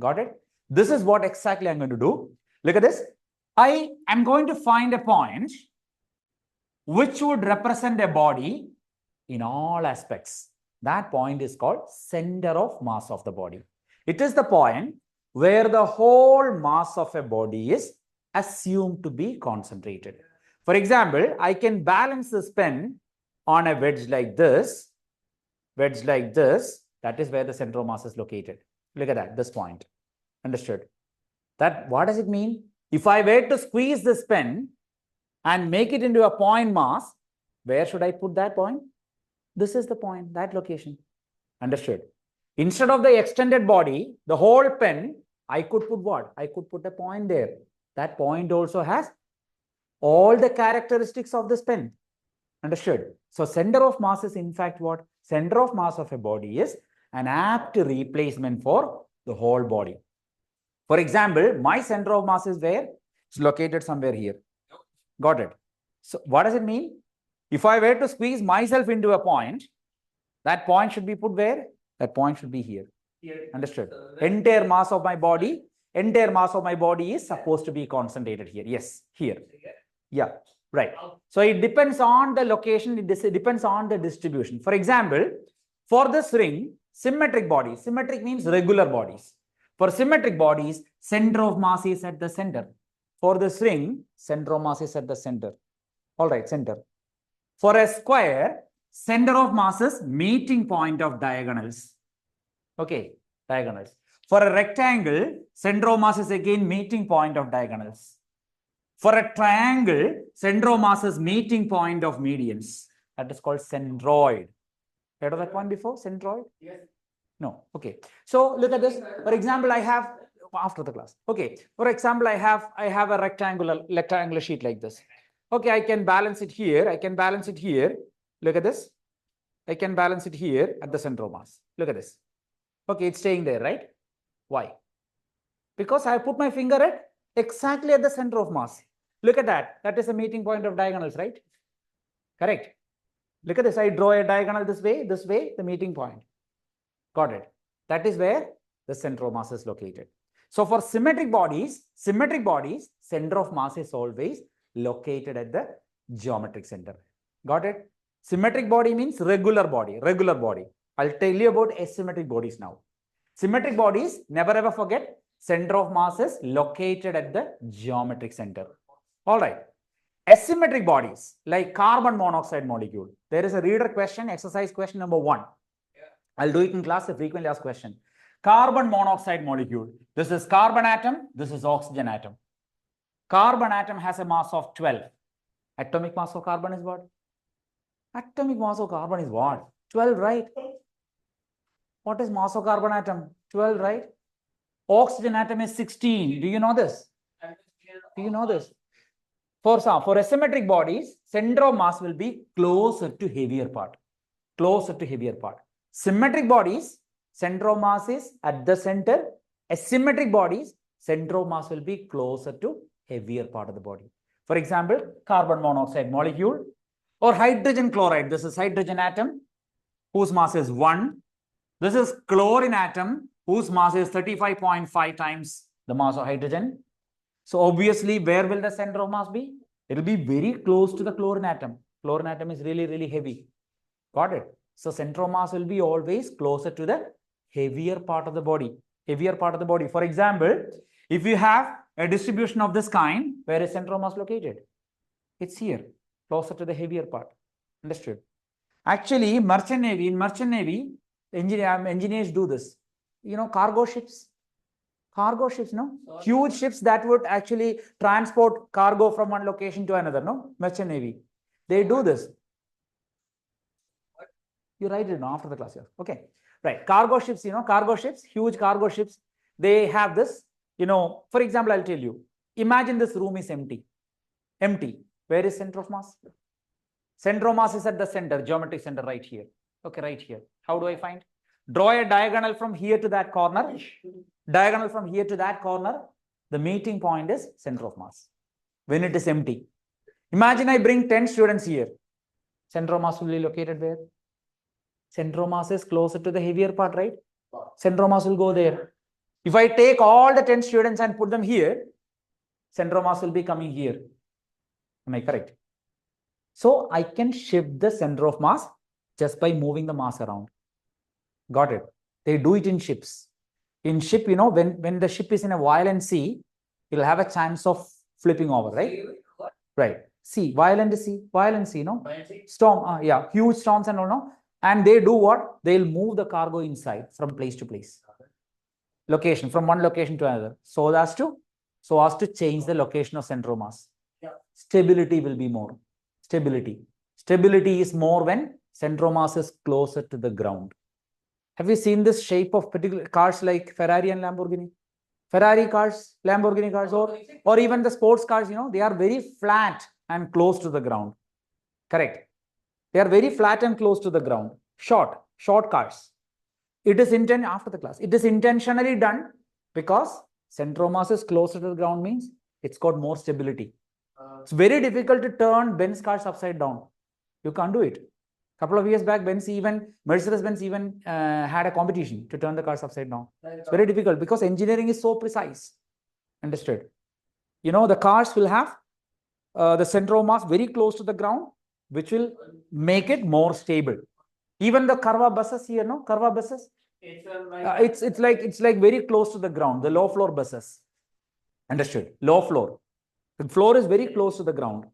Got it? This is what exactly I'm going to do. Look at this. I am going to find a point which would represent a body in all aspects. That point is called center of mass of the body. It is the point where the whole mass of a body is assumed to be concentrated. For example, I can balance this pen on a wedge like this. That is where the center of mass is located. Look at that, this point. Understood? That what does it mean? If I were to squeeze this pen and make it into a point mass, where should I put that point? This is the point, that location. Understood? Instead of the extended body, the whole pen, I could put what? I could put a point there. That point also has all the characteristics of this pen. Understood? So center of mass is in fact what? Center of mass of a body is an apt replacement for the whole body. For example, my center of mass is where? It's located somewhere here. Got it? So what does it mean? If I were to squeeze myself into a point, that point should be put where? That point should be here. Understood? Entire mass of my body is supposed to be concentrated here. Yes, here. Yeah, right. So it depends on the location, it depends on the distribution. For example, for this ring, symmetric bodies, symmetric means regular bodies. For symmetric bodies, center of mass is at the center. For this ring, center of mass is at the center. All right, center. For a square, center of mass is meeting point of diagonals. Okay, diagonals. For a rectangle, center of mass is again meeting point of diagonals. For a triangle, center of mass is meeting point of medians. That is called centroid. Heard of that one before? Centroid? Yes. No. Okay. So look at this. For example, I have after the class. Okay. For example, I have a rectangular sheet like this. Okay, I can balance it here. I can balance it here. Look at this. I can balance it here at the center of mass. Look at this. Okay, it's staying there, right? Why? Because I put my finger at exactly at the center of mass. Look at that. That is a meeting point of diagonals, right? Correct. Look at this. I draw a diagonal this way, the meeting point. Got it. That is where the center of mass is located. So for symmetric bodies, center of mass is always located at the geometric center. Got it? Symmetric body means regular body. I'll tell you about asymmetric bodies now. Symmetric bodies, never ever forget, center of mass is located at the geometric center. All right. Asymmetric bodies like carbon monoxide molecule. There is a reader question, exercise question number 1. I'll do it in class, a frequently asked question. Carbon monoxide molecule. This is carbon atom. This is oxygen atom. Carbon atom has a mass of 12. Atomic mass of carbon is what? Atomic mass of carbon is what? 12, right? What is mass of carbon atom? 12, right? Oxygen atom is 16. Do you know this? Do you know this? For asymmetric bodies, center of mass will be closer to heavier part. Symmetric bodies, center of mass is at the center. Asymmetric bodies, center of mass will be closer to heavier part of the body. For example, carbon monoxide molecule or hydrogen chloride. This is hydrogen atom whose mass is 1. This is chlorine atom whose mass is 35.5 times the mass of hydrogen. So obviously, where will the center of mass be? It will be very close to the chlorine atom. Chlorine atom is really, really heavy. Got it? So center of mass will be always closer to the heavier part of the body. For example, if you have a distribution of this kind, where is center of mass located? It's here, closer to the heavier part. Understood? Actually, in merchant navy, engineers do this. You know, cargo ships, no? Huge ships that would actually transport cargo from one location to another, no? Merchant navy. They do this. You write it now after the class here. Okay. Right. Cargo ships, huge cargo ships. They have this, for example, I'll tell you. Imagine this room is empty. Where is center of mass? Center of mass is at the center, geometric center right here. Okay, right here. How do I find? Draw a diagonal from here to that corner. The meeting point is center of mass. When it is empty. Imagine I bring 10 students here. Center of mass will be located where? Center of mass is closer to the heavier part, right? Center of mass will go there. If I take all the 10 students and put them here, center of mass will be coming here. Am I correct? So I can shift the center of mass just by moving the mass around. Got it? They do it in ships. In ship, you know, when the ship is in a violent sea, you'll have a chance of flipping over, right? Right. Sea, violent sea, no? Storm, yeah, huge storms and all, no? And they do what? They'll move the cargo inside from place to place. Location, from one location to another. So as to change the location of center of mass. Stability will be more. Stability. Stability is more when center of mass is closer to the ground. Have you seen this shape of particular cars like Ferrari and Lamborghini? Ferrari cars, Lamborghini cars, or even the sports cars, you know, they are very flat and close to the ground. Correct. They are very flat and close to the ground. Short cars. It is after the class. It is intentionally done because center of mass is closer to the ground means it's got more stability. It's very difficult to turn Benz cars upside down. You can't do it. Couple of years back, Mercedes-Benz even had a competition to turn the cars upside down. It's very difficult because engineering is so precise. Understood? You know, the cars will have the center of mass very close to the ground, which will make it more stable. Even the Carva buses here, no? Carva buses? It's like very close to the ground, the low floor buses. Understood? Low floor. The floor is very close to the ground.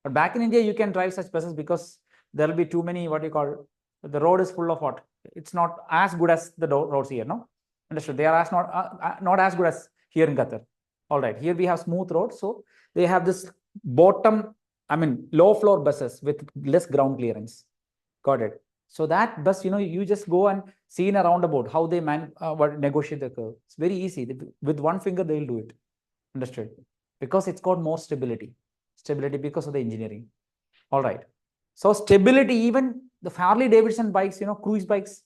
But back in India, you can drive such buses because there will be too many, the road is full of what? It's not as good as the roads here, no? Understood? They are not as good as here in Qatar. All right, here we have smooth roads. So they have this low floor buses with less ground clearance. Got it? So that bus, you know, you just go and see in a roundabout how they negotiate the curve. It's very easy. With one finger, they will do it. Understood? Because it's got more stability. Stability because of the engineering. All right. So stability, even the Harley-Davidson bikes, you know, cruise bikes.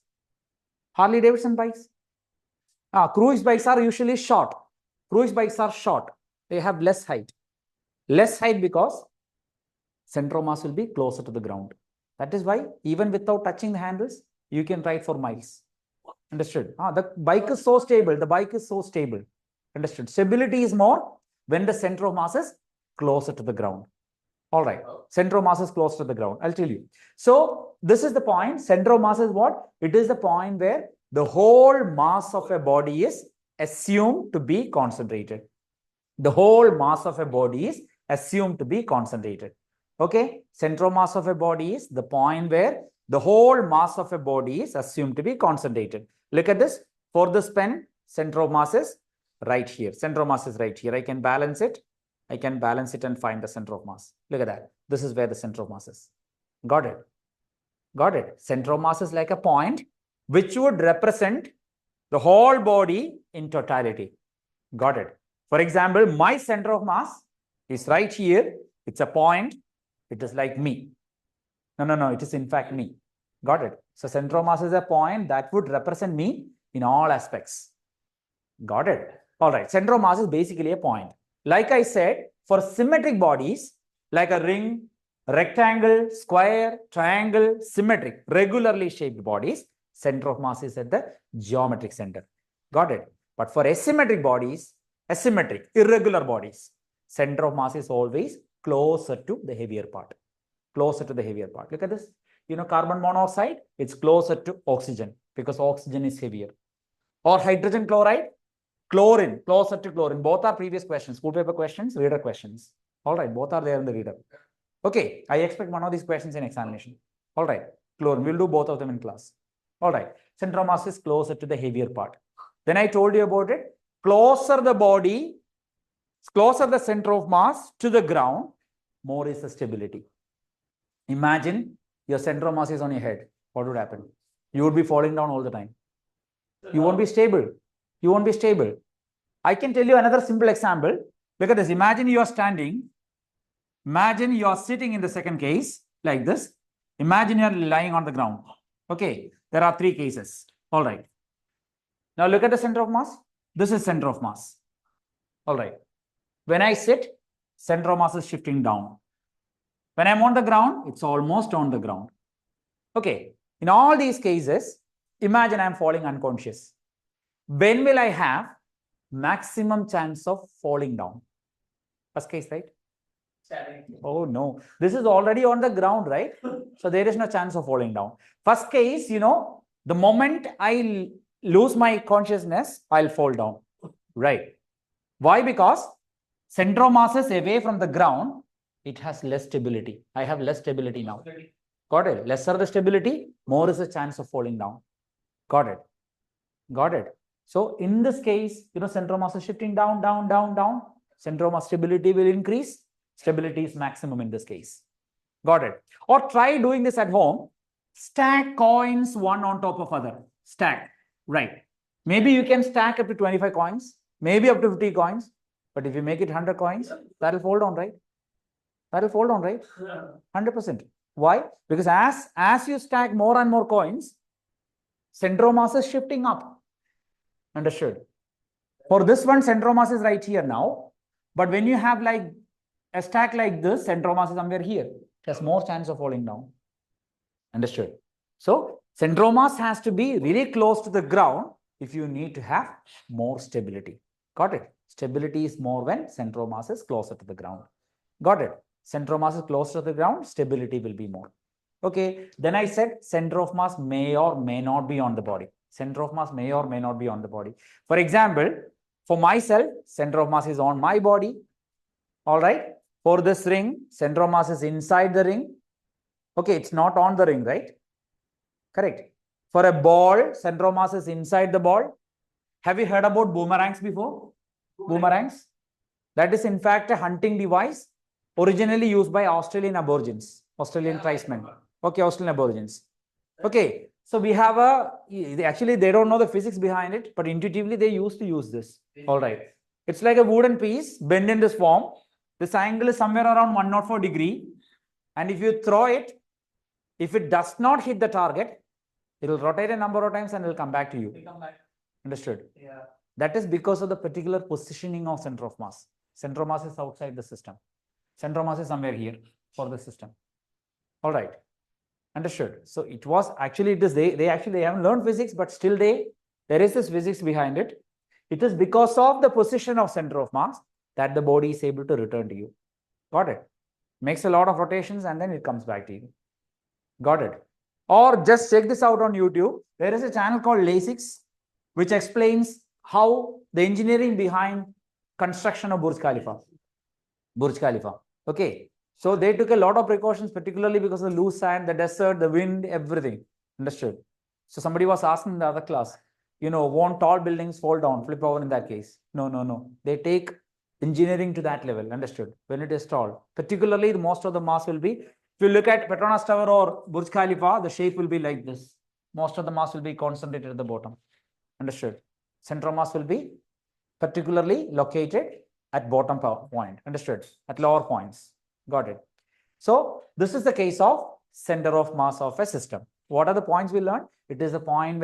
Harley-Davidson bikes. Cruise bikes are usually short. Cruise bikes are short. They have less height. Less height because center of mass will be closer to the ground. That is why even without touching the handles, you can ride for miles. Understood? The bike is so stable. The bike is so stable. Understood? Stability is more when the center of mass is closer to the ground. All right. Center of mass is close to the ground. I'll tell you. So this is the point. Center of mass is what? It is the point where the whole mass of a body is assumed to be concentrated. The whole mass of a body is assumed to be concentrated. Okay. Center of mass of a body is the point where the whole mass of a body is assumed to be concentrated. Look at this. For this pen, center of mass is right here. Center of mass is right here. I can balance it. I can balance it and find the center of mass. Look at that. This is where the center of mass is. Got it? Got it. Center of mass is like a point which would represent the whole body in totality. Got it? For example, my center of mass is right here. It's a point. It is like me. No. It is in fact me. Got it? So center of mass is a point that would represent me in all aspects. Got it? All right. Center of mass is basically a point. Like I said, for symmetric bodies, like a ring, rectangle, square, triangle, symmetric, regularly shaped bodies, center of mass is at the geometric center. Got it? But for asymmetric bodies, irregular bodies, center of mass is always closer to the heavier part. Closer to the heavier part. Look at this. You know, carbon monoxide, it's closer to oxygen because oxygen is heavier. Or hydrogen chloride, chlorine, closer to chlorine. Both are previous questions, school paper questions, reader questions. All right, both are there in the reader. Okay, I expect one of these questions in examination. All right, chlorine, we'll do both of them in class. All right, center of mass is closer to the heavier part. Then I told you about it. Closer the body, closer the center of mass to the ground, more is the stability. Imagine your center of mass is on your head. What would happen? You would be falling down all the time. You won't be stable. You won't be stable. I can tell you another simple example. Look at this. Imagine you are standing. Imagine you are sitting in the second case like this. Imagine you are lying on the ground. Okay. There are three cases. All right. Now look at the center of mass. This is center of mass. All right. When I sit, center of mass is shifting down. When I'm on the ground, it's almost on the ground. Okay. In all these cases, imagine I'm falling unconscious. when will I have maximum chance of falling down? First case, right? Oh no, this is already on the ground, right? So there is no chance of falling down. First case, the moment I lose my consciousness, I'll fall down, right? Why? Because center of mass is away from the ground, it has less stability. I have less stability now. Got it? Lesser the stability, more is the chance of falling down. Got it? Got it? So in this case, center of mass is shifting down, down, down, down. Center of mass stability will increase. Stability is maximum in this case. Got it? Or try doing this at home. Stack coins one on top of other. Stack. Right. Maybe you can stack up to 25 coins, maybe up to 50 coins. But if you make it 100 coins, that'll fall down, right? That'll fall down, right? 100%. Why? Because as you stack more and more coins, center of mass is shifting up. Understood? For this one, center of mass is right here now. But when you have like a stack like this, center of mass is somewhere here. It has more chance of falling down. Understood? So, center of mass has to be really close to the ground if you need to have more stability. Got it? Stability is more when center of mass is closer to the ground. Got it? Center of mass is closer to the ground, stability will be more. Okay, then I said center of mass may or may not be on the body. Center of mass may or may not be on the body. For example, for myself, center of mass is on my body. All right. For this ring, center of mass is inside the ring. Okay, it's not on the ring, right? Correct. For a ball, center of mass is inside the ball. Have you heard about boomerangs before? Boomerangs? That is in fact a hunting device originally used by Australian Aborigines, Australian tribesmen. Okay, Australian Aborigines. Okay, so we have actually they don't know the physics behind it, but intuitively they used to use this. All right. It's like a wooden piece bent in this form. This angle is somewhere around 104 degree. And if you throw it, if it does not hit the target, it will rotate a number of times and it will come back to you. Understood? Yeah. That is because of the particular positioning of center of mass. Center of mass is outside the system. Center of mass is somewhere here for the system. All right. Understood. So it was actually, they haven't learned physics, but still there is this physics behind it. It is because of the position of center of mass that the body is able to return to you. Got it? Makes a lot of rotations and then it comes back to you. Got it? Or just check this out on YouTube. There is a channel called LASIX, which explains how the engineering behind construction of Burj Khalifa. Burj Khalifa. Okay. So they took a lot of precautions, particularly because of the loose sand, the desert, the wind, everything. Understood? So somebody was asking in the other class, won't tall buildings fall down, flip over in that case? No. They take engineering to that level. Understood? When it is tall, particularly most of the mass will be, if you look at Petronas Tower or Burj Khalifa, the shape will be like this. Most of the mass will be concentrated at the bottom. Understood? Center of mass will be particularly located at bottom point. Understood? At lower points. Got it? So this is the case of center of mass of a system. What are the points we learned? It is a point where